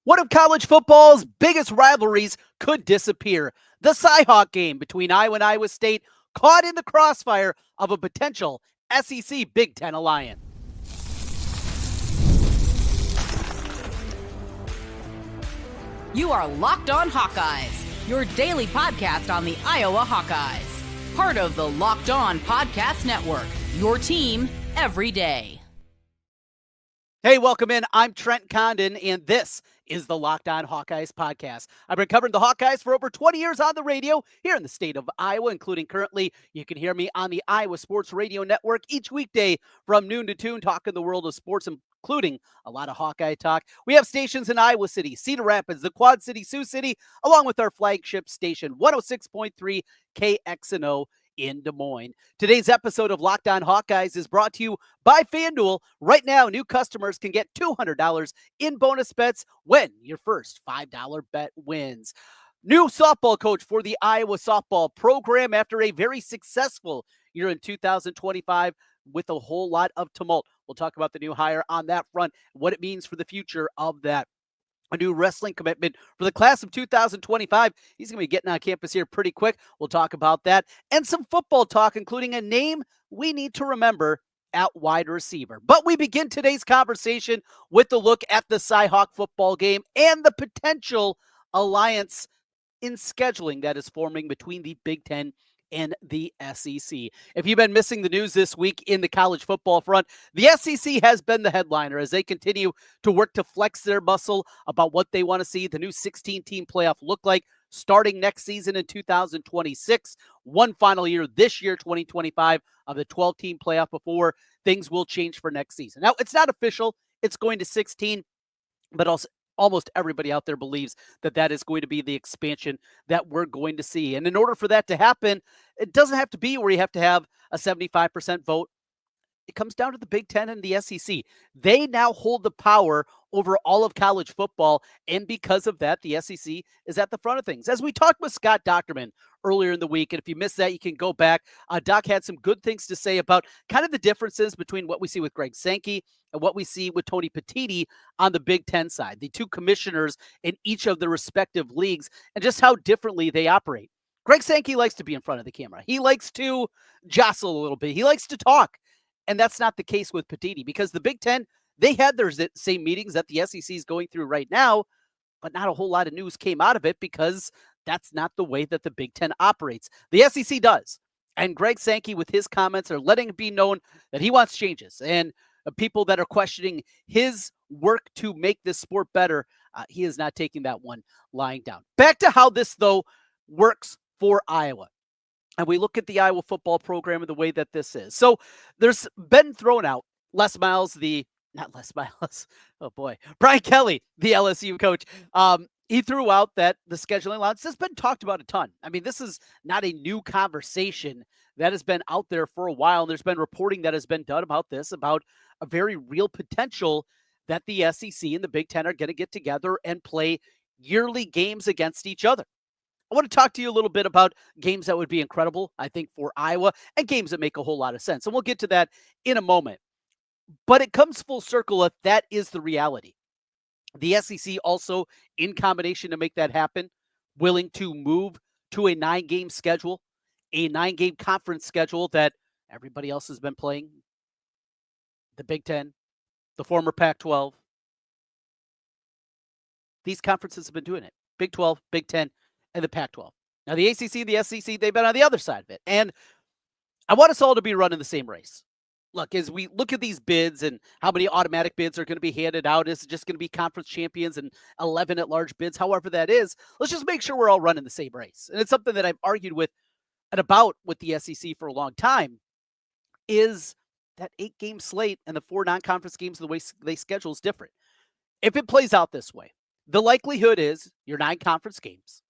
One of college football's biggest rivalries could disappear. The Cy-Hawk game between Iowa and Iowa State caught in the crossfire of a potential SEC Big Ten alliance. You are Locked On Hawkeyes, your daily podcast on the Iowa Hawkeyes. Part of the Locked On Podcast Network, your team every day. Hey, welcome in. I'm Trent Condon, and this is the Locked On Hawkeyes podcast. I've been covering the Hawkeyes for over 20 years on the radio here in the state of Iowa, including currently you can hear me on the Iowa Sports Radio Network each weekday from noon to 2, talking the world of sports, including a lot of Hawkeye talk. We have stations in Iowa City, Cedar Rapids, the Quad City, Sioux City, along with our flagship station, 106.3 KXNO in Des Moines. Today's episode of Locked On Hawkeyes is brought to you by FanDuel. Right now, new customers can get $200 in bonus bets when your first $5 bet wins. New softball coach for the Iowa softball program after a very successful year in 2025 with a whole lot of tumult. We'll talk about the new hire on that front, what it means for the future of that. A new wrestling commitment for the class of 2025. He's going to be getting on campus here pretty quick. We'll talk about that and some football talk, including a name we need to remember at wide receiver. But we begin today's conversation with a look at the Cy-Hawk football game and the potential alliance in scheduling that is forming between the Big Ten and the SEC. If you've been missing the news this week in the college football front, the SEC has been the headliner as they continue to work to flex their muscle about what they want to see the new 16-team playoff look like starting next season in 2026. One final year this year, 2025, of the 12-team playoff before things will change for next season. Now, it's not official. It's going to 16, but also almost everybody out there believes that that is going to be the expansion that we're going to see. And in order for that to happen, it doesn't have to be where you have to have a 75% vote. It comes down to the Big Ten and the SEC. They now hold the power over all of college football, and because of that, the SEC is at the front of things. As we talked with Scott Docterman earlier in the week, and if you missed that, you can go back. Doc had some good things to say about kind of the differences between what we see with Greg Sankey and what we see with Tony Petitti on the Big Ten side, the two commissioners in each of the respective leagues, and just how differently they operate. Greg Sankey likes to be in front of the camera. He likes to jostle a little bit. He likes to talk. And that's not the case with Petitti because the Big Ten, they had their same meetings that the SEC is going through right now, but not a whole lot of news came out of it because that's not the way that the Big Ten operates. The SEC does. And Greg Sankey, with his comments, are letting it be known that he wants changes. And people that are questioning his work to make this sport better, he is not taking that one lying down. Back to how this, though, works for Iowa. And we look at the Iowa football program and the way that this is. So there's been thrown out Brian Kelly, the LSU coach. He threw out that the scheduling allowance has been talked about a ton. I mean, this is not a new conversation that has been out there for a while. And there's been reporting that has been done about this, about a very real potential that the SEC and the Big Ten are going to get together and play yearly games against each other. I want to talk to you a little bit about games that would be incredible, I think, for Iowa, and games that make a whole lot of sense. And we'll get to that in a moment. But it comes full circle if that is the reality. The SEC also, in combination to make that happen, willing to move to a 9-game schedule, a 9-game conference schedule that everybody else has been playing. The Big Ten, the former Pac-12. These conferences have been doing it. Big 12, Big 10, and the Pac-12. Now, the ACC and the SEC, they've been on the other side of it. And I want us all to be running the same race. Look, as we look at these bids and how many automatic bids are going to be handed out, is it just going to be conference champions and 11 at-large bids, however that is, let's just make sure we're all running the same race. And it's something that I've argued with and about with the SEC for a long time, is that 8-game slate and the 4 non-conference games, the way they schedule is different. If it plays out this way, the likelihood is your 9 conference games,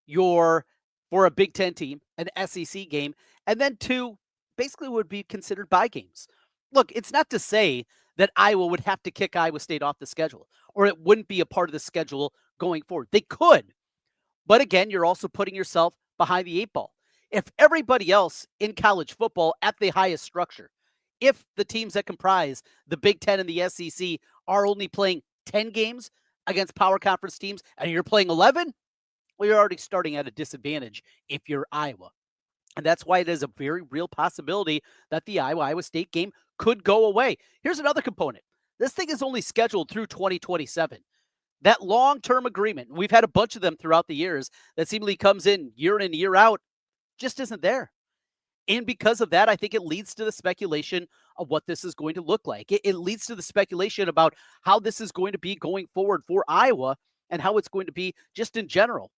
your, for a Big Ten team, an SEC game, and then 2 basically would be considered bye games. Look, it's not to say that Iowa would have to kick Iowa State off the schedule, or it wouldn't be a part of the schedule going forward. They could. But again, you're also putting yourself behind the 8 ball. If everybody else in college football at the highest structure, if the teams that comprise the Big Ten and the SEC are only playing 10 games, against power conference teams and you're playing 11, well, you're already starting at a disadvantage if you're Iowa. And that's why it is a very real possibility that the Iowa State game could go away. Here's another component. This thing is only scheduled through 2027. That long-term agreement, we've had a bunch of them throughout the years that seemingly comes in and year out, just isn't there. And because of that, I think it leads to the speculation of what this is going to look like. It leads to the speculation about how this is going to be going forward for Iowa and how it's going to be just in general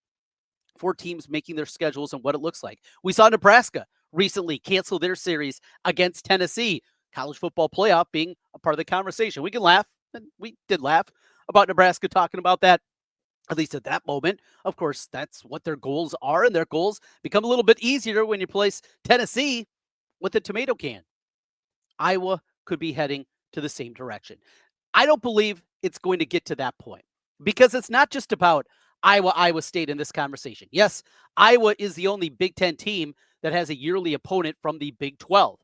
for teams making their schedules and what it looks like. We saw Nebraska recently cancel their series against Tennessee, college football playoff being a part of the conversation. We can laugh, and we did laugh about Nebraska talking about that, at least at that moment. Of course, that's what their goals are, and their goals become a little bit easier when you place Tennessee with a tomato can. Iowa could be heading to the same direction. I don't believe it's going to get to that point because it's not just about Iowa State in this conversation. Yes, Iowa is the only Big Ten team that has a yearly opponent from the Big 12.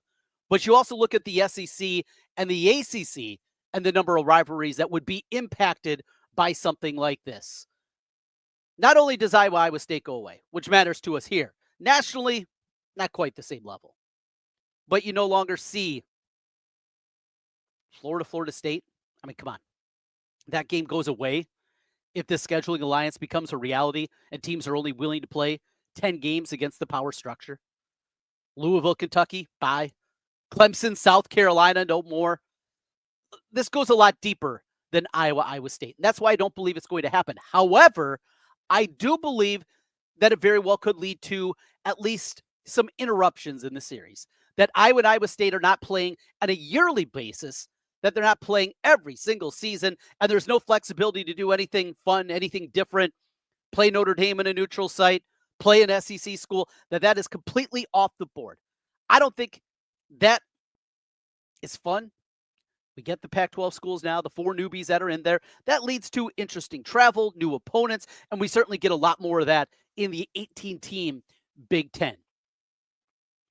But you also look at the SEC and the ACC and the number of rivalries that would be impacted by something like this. Not only does Iowa State go away, which matters to us here, nationally, not quite the same level. But you no longer see Florida State. I mean, come on. That game goes away if this scheduling alliance becomes a reality and teams are only willing to play 10 games against the power structure. Louisville, Kentucky, bye. Clemson, South Carolina, no more. This goes a lot deeper than Iowa State. And that's why I don't believe it's going to happen. However, I do believe that it very well could lead to at least some interruptions in the series. That Iowa State are not playing on a yearly basis, that they're not playing every single season, and there's no flexibility to do anything fun, anything different, play Notre Dame in a neutral site, play an SEC school, that is completely off the board. I don't think that is fun. We get the Pac-12 schools now, the 4 newbies that are in there. That leads to interesting travel, new opponents, and we certainly get a lot more of that in the 18-team Big Ten.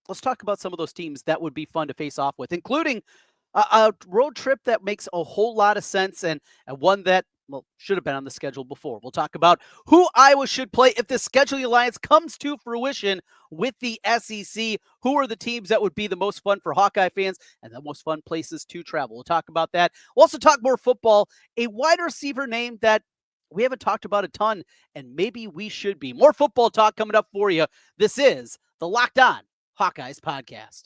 Let's talk about some of those teams that would be fun to face off with, including a road trip that makes a whole lot of sense and one that, well, should have been on the schedule before. We'll talk about who Iowa should play if the scheduling alliance comes to fruition with the SEC. Who are the teams that would be the most fun for Hawkeye fans and the most fun places to travel? We'll talk about that. We'll also talk more football. A wide receiver name that we haven't talked about a ton, and maybe we should be. More football talk coming up for you. This is the Locked On Hawkeyes podcast.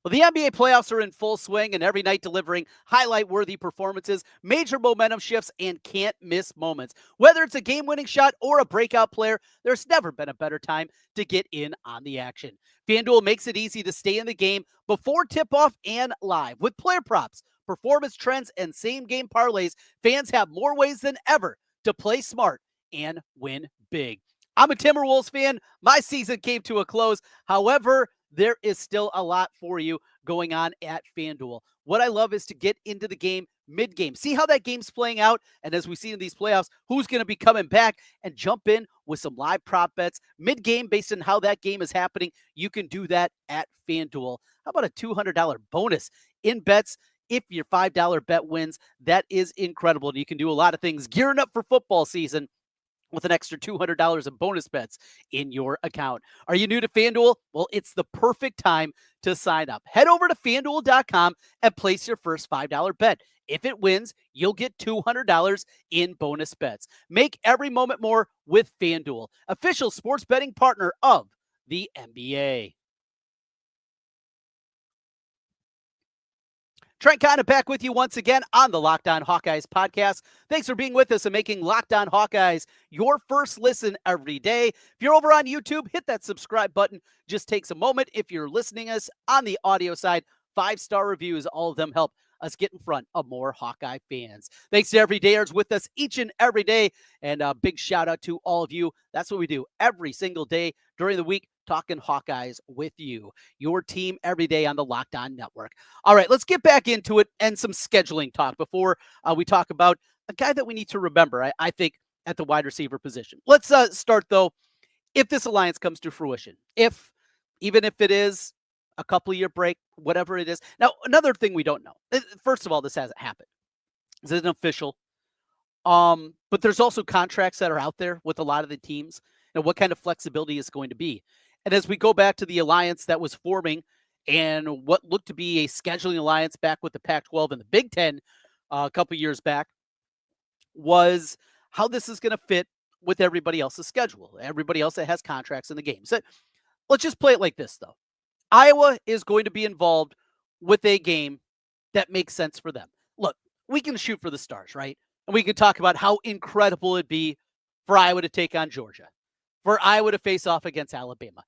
Well, the NBA playoffs are in full swing and every night delivering highlight-worthy performances, major momentum shifts, and can't-miss moments. Whether it's a game-winning shot or a breakout player, there's never been a better time to get in on the action. FanDuel makes it easy to stay in the game before tip-off and live. With player props, performance trends, and same-game parlays, fans have more ways than ever to play smart and win big. I'm a Timberwolves fan. My season came to a close. However, there is still a lot for you going on at FanDuel. What I love is to get into the game mid-game, see how that game's playing out, and as we see in these playoffs, who's going to be coming back, and jump in with some live prop bets mid-game based on how that game is happening. You can do that at FanDuel. How about a $200 bonus in bets if your $5 bet wins? That is incredible, and you can do a lot of things gearing up for football season with an extra $200 in bonus bets in your account. Are you new to FanDuel? Well, it's the perfect time to sign up. Head over to FanDuel.com and place your first $5 bet. If it wins, you'll get $200 in bonus bets. Make every moment more with FanDuel, official sports betting partner of the NBA. Trent Condon back with you once again on the Locked On Hawkeyes podcast. Thanks for being with us and making Locked On Hawkeyes your first listen every day. If you're over on YouTube, hit that subscribe button. Just takes a moment. If you're listening us on the audio side, 5-star reviews, all of them help us get in front of more Hawkeye fans. Thanks to everydayers with us each and every day. And a big shout out to all of you. That's what we do every single day during the week, talking Hawkeyes with you, your team every day on the Locked On Network. All right, let's get back into it and some scheduling talk before we talk about a guy that we need to remember, I think, at the wide receiver position. Let's start, though, if this alliance comes to fruition. Even if it is a couple year break, whatever it is. Now, another thing we don't know. First of all, this hasn't happened. This isn't official. But there's also contracts that are out there with a lot of the teams and what kind of flexibility is going to be. And as we go back to the alliance that was forming and what looked to be a scheduling alliance back with the Pac-12 and the Big Ten a couple years back, was how this is going to fit with everybody else's schedule, everybody else that has contracts in the game. So let's just play it like this, though. Iowa is going to be involved with a game that makes sense for them. Look, we can shoot for the stars, right? And we can talk about how incredible it'd be for Iowa to take on Georgia, for Iowa to face off against Alabama.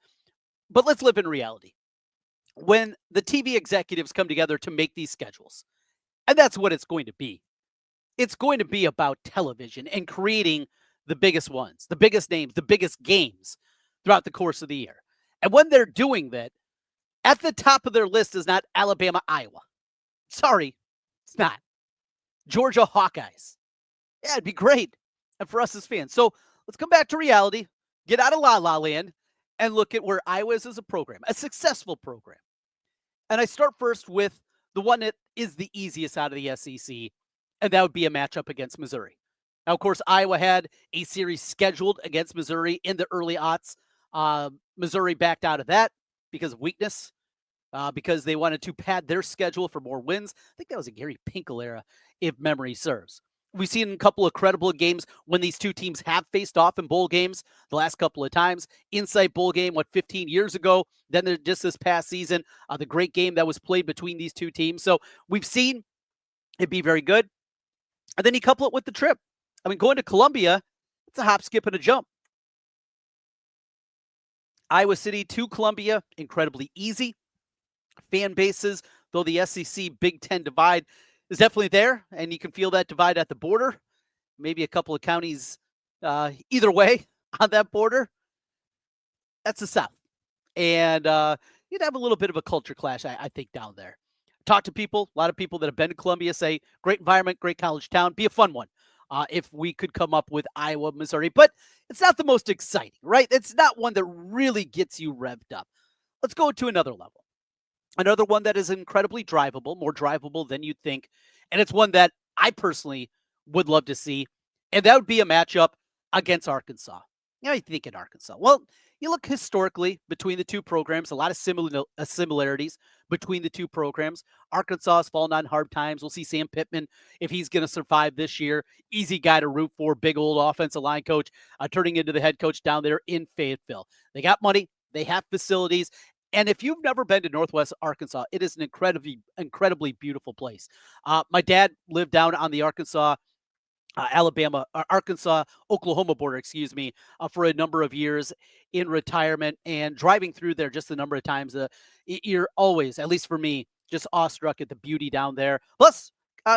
But let's live in reality. When the TV executives come together to make these schedules, and that's what it's going to be, it's going to be about television and creating the biggest ones, the biggest names, the biggest games throughout the course of the year. And when they're doing that, at the top of their list is not Alabama, Iowa. Sorry, it's not. Georgia Hawkeyes. Yeah, it'd be great. And for us as fans. So let's come back to reality, get out of La La Land, and look at where Iowa is as a program, a successful program. And I start first with the one that is the easiest out of the SEC, and that would be a matchup against Missouri. Now, of course, Iowa had a series scheduled against Missouri in the early aughts. Missouri backed out of that because of weakness, because they wanted to pad their schedule for more wins. I think that was a Gary Pinkel era, if memory serves. We've seen a couple of credible games when these two teams have faced off in bowl games the last couple of times. Insight Bowl game, 15 years ago? Then just this past season, the great game that was played between these two teams. So we've seen it be very good. And then you couple it with the trip. I mean, going to Columbia, it's a hop, skip, and a jump. Iowa City to Columbia, incredibly easy. Fan bases, though the SEC Big Ten divide is definitely there, and you can feel that divide at the border. Maybe a couple of counties either way on that border. That's the South. And you'd have a little bit of a culture clash, I think, down there. Talk to people, a lot of people that have been to Columbia say, great environment, great college town, be a fun one. If we could come up with Iowa, Missouri. But it's not the most exciting, right? It's not one that really gets you revved up. Let's go to another level. Another one that is incredibly drivable, more drivable than you'd think. And it's one that I personally would love to see. And that would be a matchup against Arkansas. You know, you think in Arkansas. Well, you look historically between the two programs, a lot of similarities between the two programs. Arkansas has fallen on hard times. We'll see Sam Pittman, if he's going to survive this year. Easy guy to root for, big old offensive line coach, turning into the head coach down there in Fayetteville. They got money. They have facilities. And if you've never been to Northwest Arkansas, it is an incredibly beautiful place. My dad lived down on the Arkansas-Oklahoma border, for a number of years in retirement, and driving through there just a number of times, you're always, at least for me, just awestruck at the beauty down there. Plus,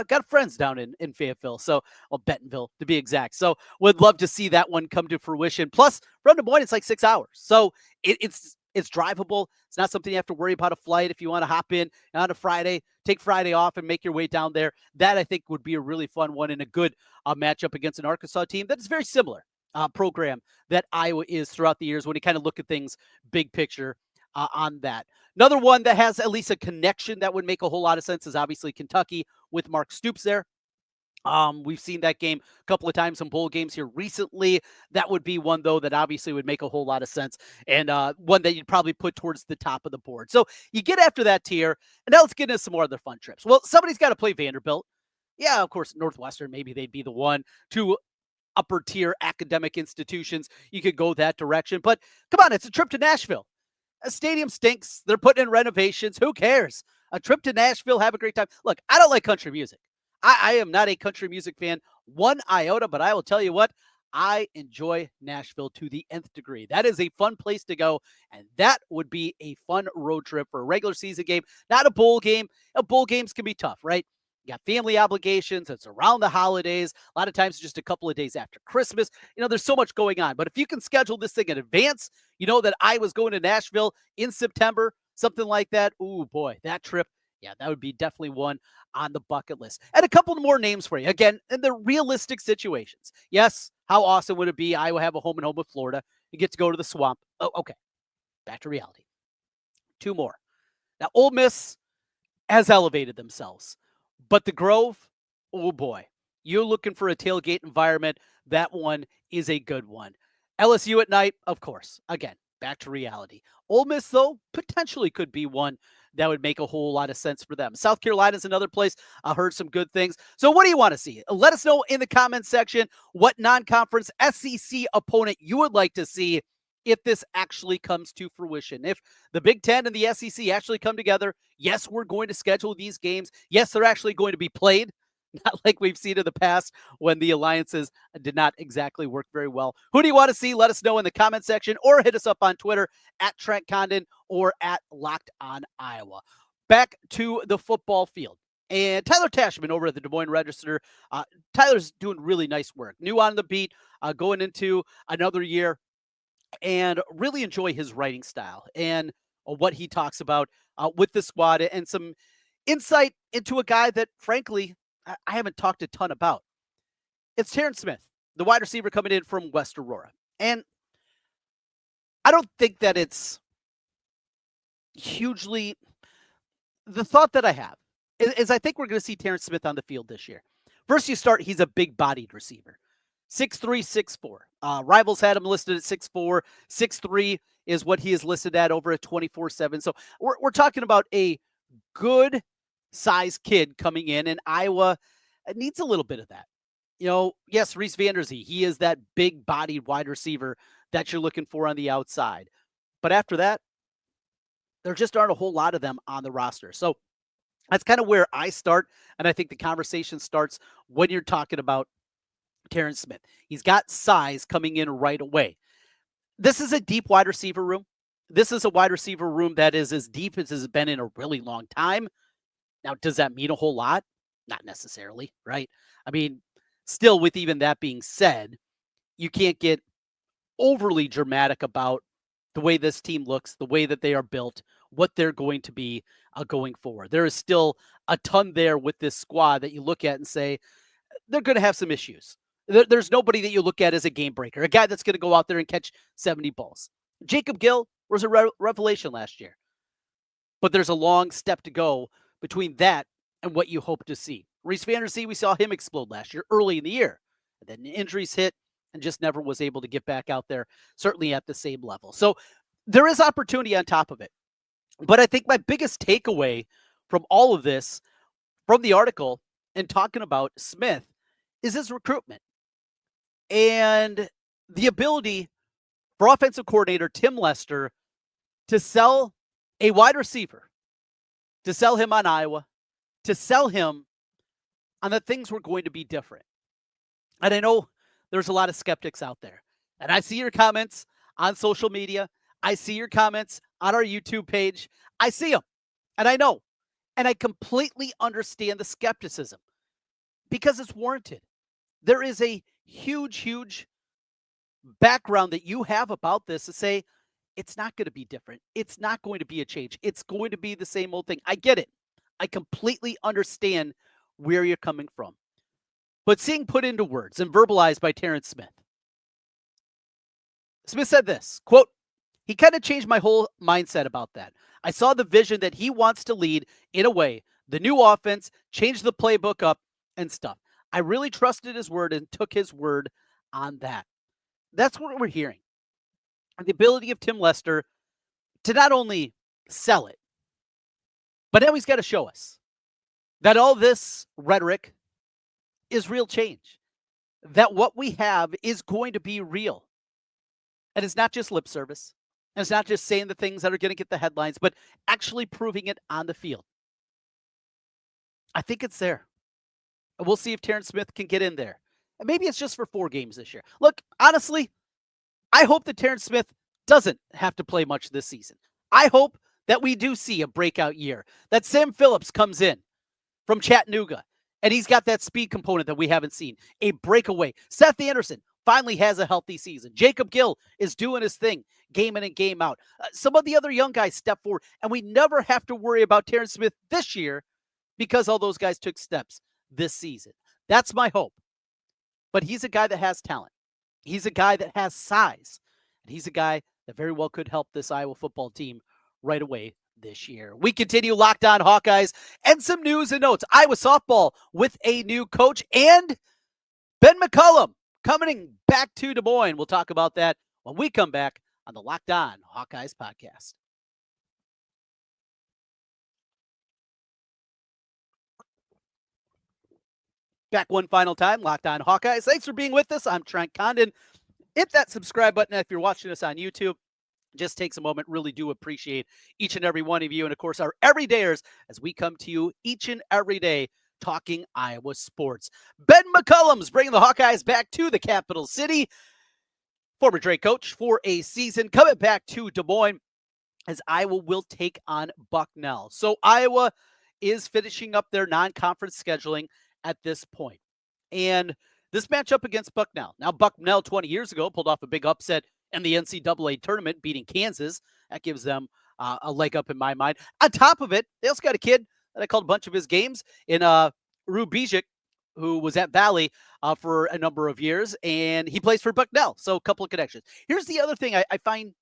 got friends down in Fayetteville, Bentonville to be exact. So would love to see that one come to fruition. Plus, from Des Moines, it's like 6 hours. So it's drivable. It's not something you have to worry about a flight if you want to hop in on a Friday, take Friday off and make your way down there. That I think would be a really fun one and a good matchup against an Arkansas team that is very similar program that Iowa is throughout the years when you kind of look at things big picture on that. Another one that has at least a connection that would make a whole lot of sense is obviously Kentucky with Mark Stoops there. We've seen that game a couple of times in bowl games here recently. That would be one, though, that obviously would make a whole lot of sense, and one that you'd probably put towards the top of the board. So you get after that tier, and now let's get into some more other fun trips. Well, somebody's got to play Vanderbilt. Yeah, of course, Northwestern, maybe they'd be the one. Two upper tier academic institutions, you could go that direction. But come on, it's a trip to Nashville. A stadium stinks. They're putting in renovations. Who cares? A trip to Nashville, have a great time. Look, I don't like country music. I am not a country music fan one iota, but I will tell you what, I enjoy Nashville to the nth degree. That is a fun place to go, and that would be a fun road trip for a regular season game, not a bowl game. Bowl games can be tough, right? You got family obligations. It's around the holidays. A lot of times just a couple of days after Christmas. There's so much going on. But if you can schedule this thing in advance, that I was going to Nashville in September, something like that. Ooh, boy, that trip. Yeah, that would be definitely one on the bucket list. And a couple more names for you. Again, in the realistic situations. Yes, how awesome would it be? Iowa have a home and home with Florida. You get to go to the swamp. Oh, okay. Back to reality. Two more. Now, Ole Miss has elevated themselves, but the Grove, oh boy, you're looking for a tailgate environment. That one is a good one. LSU at night, of course. Again, back to reality. Ole Miss, though, potentially could be one that would make a whole lot of sense for them. South Carolina is another place. I heard some good things. So, what do you want to see? Let us know in the comments section what non-conference SEC opponent you would like to see if this actually comes to fruition. If the Big Ten and the SEC actually come together, yes, we're going to schedule these games. Yes, they're actually going to be played. Not like we've seen in the past when the alliances did not exactly work very well. Who do you want to see? Let us know in the comment section or hit us up on Twitter at Trent Condon or at Locked on Iowa. Back to the football field. And Tyler Tashman over at the Des Moines Register. Tyler's doing really nice work. New on the beat, going into another year, and really enjoy his writing style and what he talks about with the squad and some insight into a guy that, frankly, I haven't talked a ton about. It's Taran Smith, the wide receiver coming in from West Aurora. And I don't think that it's hugely the thought that I have is I think we're going to see Taran Smith on the field this year. First, you start, he's a big bodied receiver. 6'3", 6'4". Rivals had him listed at 6'4". 6'3" is what he is listed at over at 24/7. So we're talking about a good size kid coming in, and Iowa needs a little bit of that. You know, yes, Reese Vanderzee, he is that big bodied wide receiver that you're looking for on the outside. But after that, there just aren't a whole lot of them on the roster. So that's kind of where I start. And I think the conversation starts when you're talking about Taran Smith. He's got size coming in right away. This is a deep wide receiver room. This is a wide receiver room that is as deep as it's been in a really long time. Now, does that mean a whole lot? Not necessarily, right? I mean, still, with even that being said, you can't get overly dramatic about the way this team looks, the way that they are built, what they're going to be going forward. There is still a ton there with this squad that you look at and say, they're going to have some issues. There's nobody that you look at as a game breaker, a guy that's going to go out there and catch 70 balls. Jacob Gill was a revelation last year, but there's a long step to go between that and what you hope to see. Reese Vanderzee, we saw him explode last year early in the year. And then injuries hit and just never was able to get back out there, certainly at the same level. So there is opportunity on top of it. But I think my biggest takeaway from all of this, from the article and talking about Smith, is his recruitment and the ability for offensive coordinator Tim Lester to sell a wide receiver, to sell him on Iowa, to sell him on that things were going to be different. And I know there's a lot of skeptics out there. And I see your comments on social media. I see your comments on our YouTube page. I see them. And I know. And I completely understand the skepticism because it's warranted. There is a huge, huge background that you have about this to say it's not going to be different. It's not going to be a change. It's going to be the same old thing. I get it. I completely understand where you're coming from. But seeing put into words and verbalized by Taran Smith. Smith said this, quote, he kind of changed my whole mindset about that. I saw the vision that he wants to lead in a way, the new offense, changed the playbook up and stuff. I really trusted his word and took his word on that. That's what we're hearing. The ability of Tim Lester to not only sell it, but now he's got to show us that all this rhetoric is real change, that what we have is going to be real. And it's not just lip service. And it's not just saying the things that are going to get the headlines, but actually proving it on the field. I think it's there. And we'll see if Taran Smith can get in there. And maybe it's just for 4 games this year. Look, honestly, I hope that Taran Smith doesn't have to play much this season. I hope that we do see a breakout year, that Sam Phillips comes in from Chattanooga, and he's got that speed component that we haven't seen, a breakaway. Seth Anderson finally has a healthy season. Jacob Gill is doing his thing, game in and game out. Some of the other young guys step forward, and we never have to worry about Taran Smith this year because all those guys took steps this season. That's my hope. But he's a guy that has talent. He's a guy that has size. And he's a guy that very well could help this Iowa football team right away this year. We continue Locked On Hawkeyes and some news and notes. Iowa softball with a new coach and Ben McCullum coming back to Des Moines. We'll talk about that when we come back on the Locked On Hawkeyes podcast. Back one final time, Locked On Hawkeyes. Thanks for being with us. I'm Trent Condon. Hit that subscribe button if you're watching us on YouTube. Just takes a moment. Really do appreciate each and every one of you. And of course, our everydayers as we come to you each and every day talking Iowa sports. Ben McCullum's bringing the Hawkeyes back to the capital city. Former Drake coach for a season, coming back to Des Moines as Iowa will take on Bucknell. So Iowa is finishing up their non-conference scheduling at this point. And this matchup against Bucknell. Now, Bucknell 20 years ago pulled off a big upset in the NCAA tournament, beating Kansas. That gives them a leg up in my mind. On top of it, they also got a kid that I called a bunch of his games in Rubijic, who was at Valley for a number of years, and he plays for Bucknell. So a couple of connections. Here's the other thing I find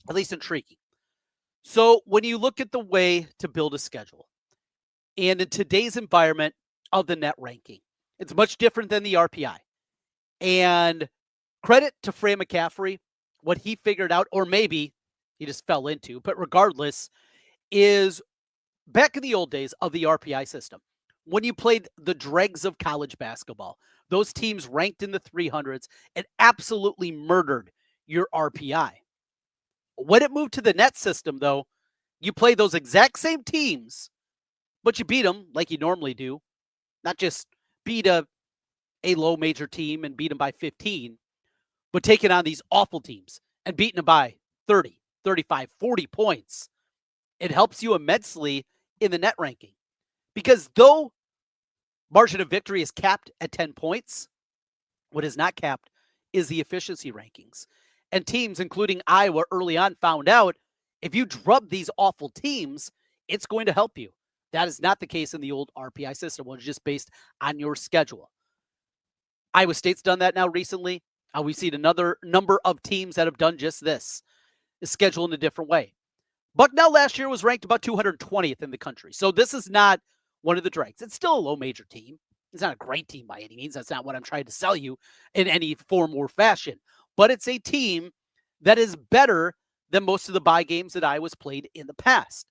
at least intriguing. So when you look at the way to build a schedule, and in today's environment of the net ranking, it's much different than the RPI. And credit to Fran McCaffrey, what he figured out, or maybe he just fell into, but regardless, is back in the old days of the RPI system, when you played the dregs of college basketball, those teams ranked in the 300s and absolutely murdered your RPI. When it moved to the net system, though, you play those exact same teams, but you beat them like you normally do, not just beat a low major team and beat them by 15, but taking on these awful teams and beating them by 30, 35, 40 points. It helps you immensely in the net ranking. Because though margin of victory is capped at 10 points, what is not capped is the efficiency rankings. And teams, including Iowa early on, found out if you drub these awful teams, it's going to help you. That is not the case in the old RPI system, which is just based on your schedule. Iowa State's done that now recently. We've seen another number of teams that have done just this, is schedule in a different way. Bucknell last year was ranked about 220th in the country. So this is not one of the dregs. It's still a low major team. It's not a great team by any means. That's not what I'm trying to sell you in any form or fashion. But it's a team that is better than most of the bye games that Iowa's played in the past.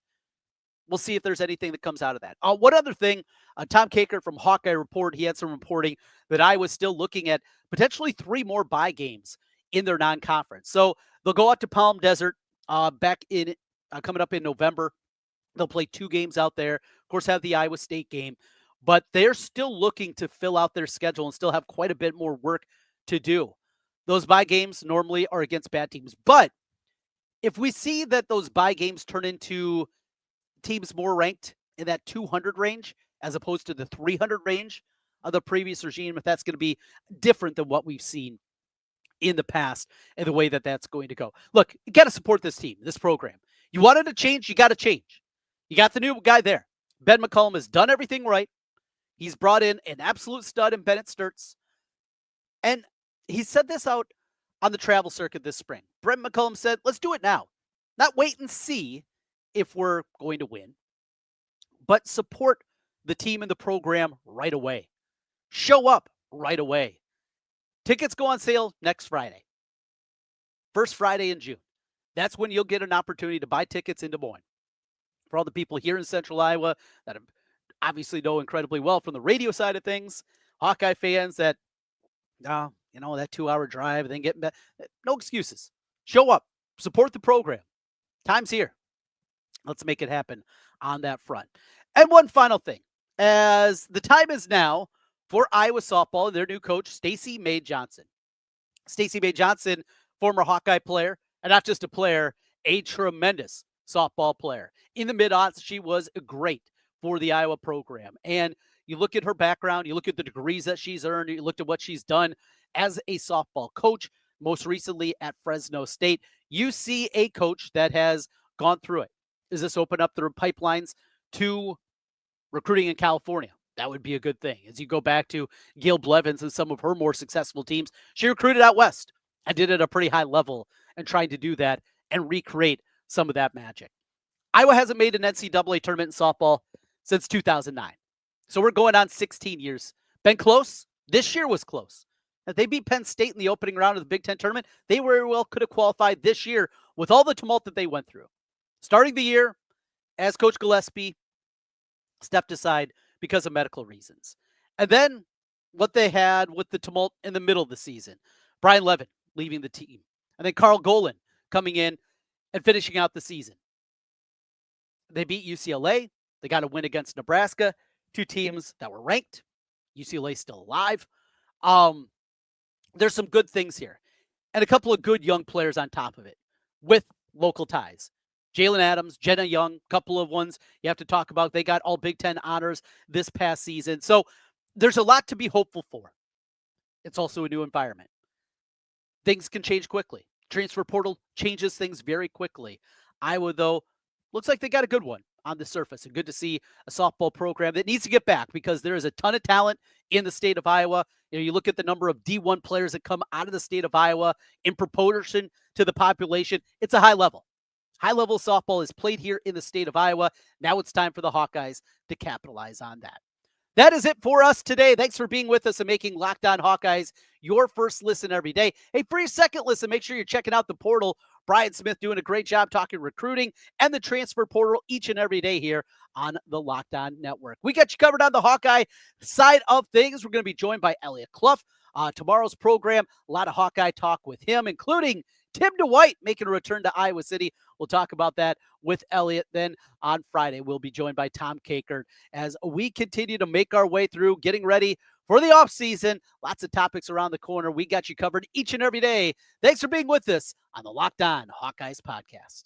We'll see if there's anything that comes out of that. One other thing, Tom Kakert from Hawkeye Report, he had some reporting that Iowa's still looking at potentially 3 more bye games in their non-conference. So they'll go out to Palm Desert back in coming up in November. They'll play 2 games out there. Of course, have the Iowa State game. But they're still looking to fill out their schedule and still have quite a bit more work to do. Those bye games normally are against bad teams. But if we see that those bye games turn into teams more ranked in that 200 range as opposed to the 300 range of the previous regime, if that's going to be different than what we've seen in the past and the way that that's going to go. Look, you got to support this team, this program. You wanted to change, you got to change. You got the new guy there. Ben McCullum has done everything right. He's brought in an absolute stud in Bennett Sturtz. And he said this out on the travel circuit this spring. Brent McCullum said, let's do it now. Not wait and see if we're going to win, but support the team and the program right away. Show up right away. Tickets go on sale next Friday. First Friday in June. That's when you'll get an opportunity to buy tickets in Des Moines. For all the people here in Central Iowa that obviously know incredibly well from the radio side of things, Hawkeye fans that, that 2-hour drive, then getting back. No excuses. Show up. Support the program. Time's here. Let's make it happen on that front. And one final thing. As the time is now for Iowa softball and their new coach, Stacy May Johnson. Stacy May Johnson, former Hawkeye player, and not just a player, a tremendous softball player. In the mid-aughts, she was great for the Iowa program. And you look at her background, you look at the degrees that she's earned, you looked at what she's done as a softball coach, most recently at Fresno State. You see a coach that has gone through it. Does this open up the pipelines to recruiting in California? That would be a good thing. As you go back to Gail Blevins and some of her more successful teams, she recruited out west and did it at a pretty high level and trying to do that and recreate some of that magic. Iowa hasn't made an NCAA tournament in softball since 2009. So we're going on 16 years. Been close. This year was close. If they beat Penn State in the opening round of the Big Ten tournament, they very well could have qualified this year with all the tumult that they went through. Starting the year, as Coach Gillespie stepped aside because of medical reasons. And then what they had with the tumult in the middle of the season. Brian Levin leaving the team. And then Carl Golan coming in and finishing out the season. They beat UCLA. They got a win against Nebraska. Two teams that were ranked. UCLA still alive. There's some good things here. And a couple of good young players on top of it with local ties. Jalen Adams, Jenna Young, couple of ones you have to talk about. They got all Big Ten honors this past season. So there's a lot to be hopeful for. It's also a new environment. Things can change quickly. Transfer portal changes things very quickly. Iowa, though, looks like they got a good one on the surface, and good to see a softball program that needs to get back because there is a ton of talent in the state of Iowa. You look at the number of D1 players that come out of the state of Iowa in proportion to the population. It's a high level. High-level softball is played here in the state of Iowa. Now it's time for the Hawkeyes to capitalize on that. That is it for us today. Thanks for being with us and making Locked On Hawkeyes your first listen every day. Hey, for your second listen, make sure you're checking out the portal. Brian Smith doing a great job talking recruiting and the transfer portal each and every day here on the Locked On Network. We got you covered on the Hawkeye side of things. We're going to be joined by Elliot Clough. Tomorrow's program, a lot of Hawkeye talk with him, including Tim DeWhite making a return to Iowa City. We'll talk about that with Elliot. Then on Friday, we'll be joined by Tom Kakert as we continue to make our way through getting ready for the offseason. Lots of topics around the corner. We got you covered each and every day. Thanks for being with us on the Locked On Hawkeyes podcast.